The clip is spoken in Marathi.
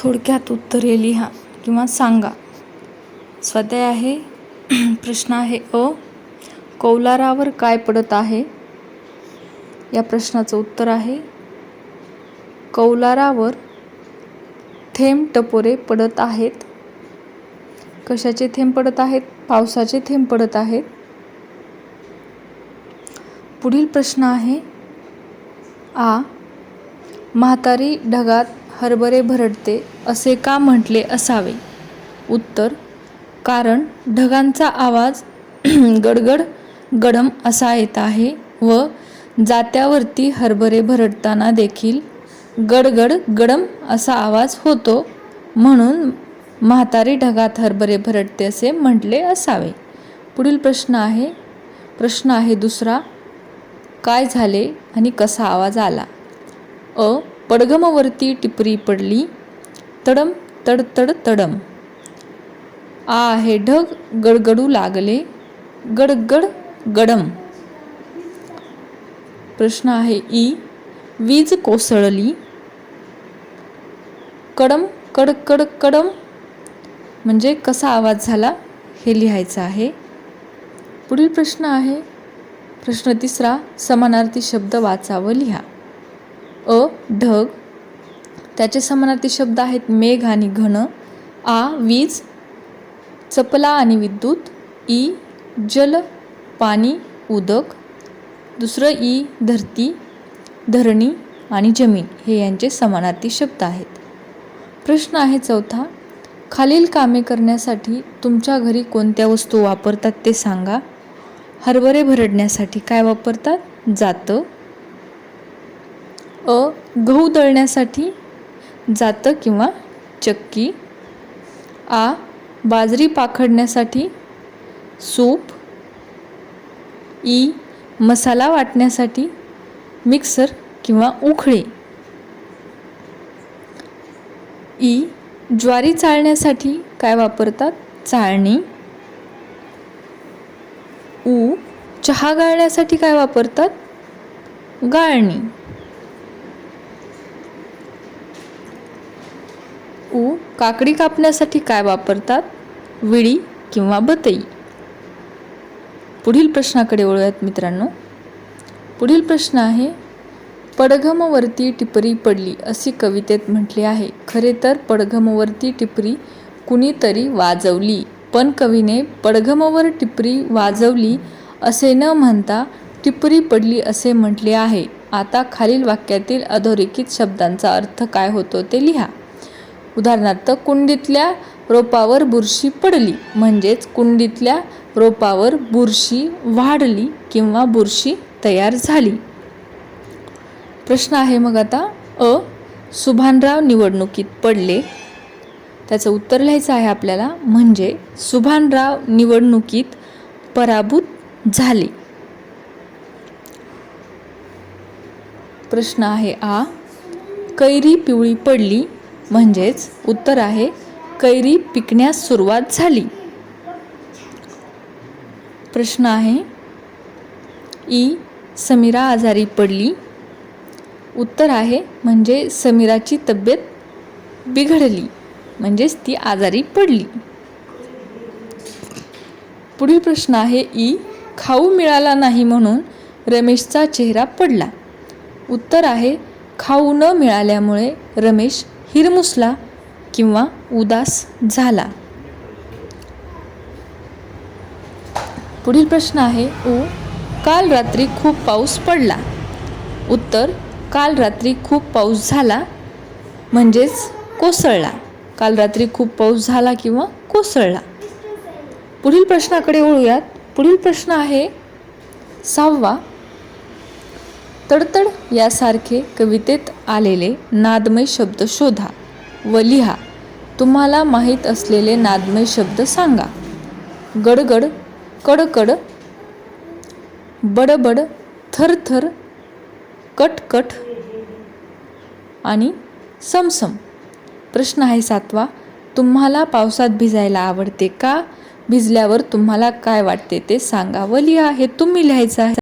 थोडक्यात उत्तरे लिहा किंवा सांगा. स्वाध्याय आहे. प्रश्न आहे कौलारावर काय पडत आहे? या प्रश्नाचं उत्तर आहे कौलारावर थेंब टपोरे पडत आहेत. कशाचे थेंब पडत आहेत? पावसाचे थेंब पडत आहेत. पुढील प्रश्न आहे म्हातारी ढगात हरभरे भरडते असे का म्हटले असावे? उत्तर, कारण ढगांचा आवाज गडगड गडम असा येत आहे व जात्यावरती हरभरे भरडताना देखील गडगड गडम असा आवाज होतो, म्हणून म्हातारी ढगात हरभरे भरडते असे म्हटले असावे. पुढील प्रश्न आहे दुसरा, काय झाले आणि कसा आवाज आला? पडघमवरती टिपरी पडली, तडम तडतड तडम. आहे ढग गडगडू लागले, गडगड गडम. प्रश्न आहे वीज कोसळली, कडम कडकड कडम. म्हणजे कसा आवाज झाला हे लिहायचं आहे. पुढील प्रश्न तिसरा, समानार्थी शब्द वाचा व लिहा. ढग, त्याचे समानार्थी शब्द आहेत मेघ आणि घन. वीज, चपला आणि विद्युत. जल, पाणी, उदक. दुसरं धरती, धरणी आणि जमीन. हे यांचे समानार्थी शब्द आहेत. प्रश्न आहे चौथा, खालील कामे करण्यासाठी तुमच्या घरी कोणत्या वस्तू वापरतात ते सांगा. हरभरे भरडण्यासाठी काय वापरतात? जातं. गहू दळण्यासाठी जातं किंवा चक्की. बाजरी पाखडण्यासाठी सूप. मसाला वाटण्यासाठी मिक्सर किंवा उखळी. ज्वारी चाळण्यासाठी काय वापरतात? चाळणी. चहा गाळण्यासाठी काय वापरतात? गाळणी. काकडी कापण्यासाठी काय वापरतात? विळी किंवा बतई. पुढील प्रश्नाकडे वळूयात मित्रांनो. पुढील प्रश्न आहे, पडघमवरती टिपरी पडली अशी कवितेत म्हटले आहे. खरे तर पडघमवरती टिपरी कुणीतरी वाजवली, पण कवीने पडघमवर टिपरी वाजवली असे न म्हणता टिपरी पडली असे म्हटले आहे. आता खालील वाक्यातील अधोरेखित शब्दांचा अर्थ काय होतो ते लिहा. उदाहरणार्थ, कुंडीतल्या रोपावर बुरशी पडली, म्हणजेच कुंडीतल्या रोपावर बुरशी वाढली किंवा बुरशी तयार झाली. प्रश्न आहे मग आता, सुभानराव निवडणुकीत पडले. त्याचं उत्तर लिहायचं आहे आपल्याला. म्हणजे सुभानराव निवडणुकीत पराभूत झाले. प्रश्न आहे कैरी पिवळी पडली. म्हणजेच उत्तर आहे कैरी पिकण्यास सुरुवात झाली. प्रश्न आहे समीरा आजारी पडली. उत्तर आहे म्हणजे समीराची तब्येत बिघडली, म्हणजेच ती आजारी पडली. पुढील प्रश्न आहे खाऊ मिळाला नाही म्हणून रमेशचा चेहरा पडला. उत्तर आहे खाऊ न मिळाल्यामुळे रमेश हिरमुसला किंवा उदास झाला. पुढील प्रश्न आहे काल रात्री खूप पाऊस पडला. उत्तर, काल रात्री खूप पाऊस झाला, म्हणजेच कोसळला. काल रात्री खूप पाऊस झाला किंवा कोसळला. पुढील प्रश्नाकडे वळूयात. पुढील प्रश्न आहे 6वा, तडतड यासारखे कवितेत आलेले नादमय शब्द शोधा व लिहा. तुम्हाला माहीत असलेले नादमय शब्द सांगा. गडगड, कडकड, बडबड, थरथर, कटकट आणि समसम. प्रश्न आहे 7वा, तुम्हाला पावसात भिजायला आवडते का? भिजल्यावर तुम्हाला काय वाटते ते सांगा व लिहा. हे तुम्ही लिहायचं आहे.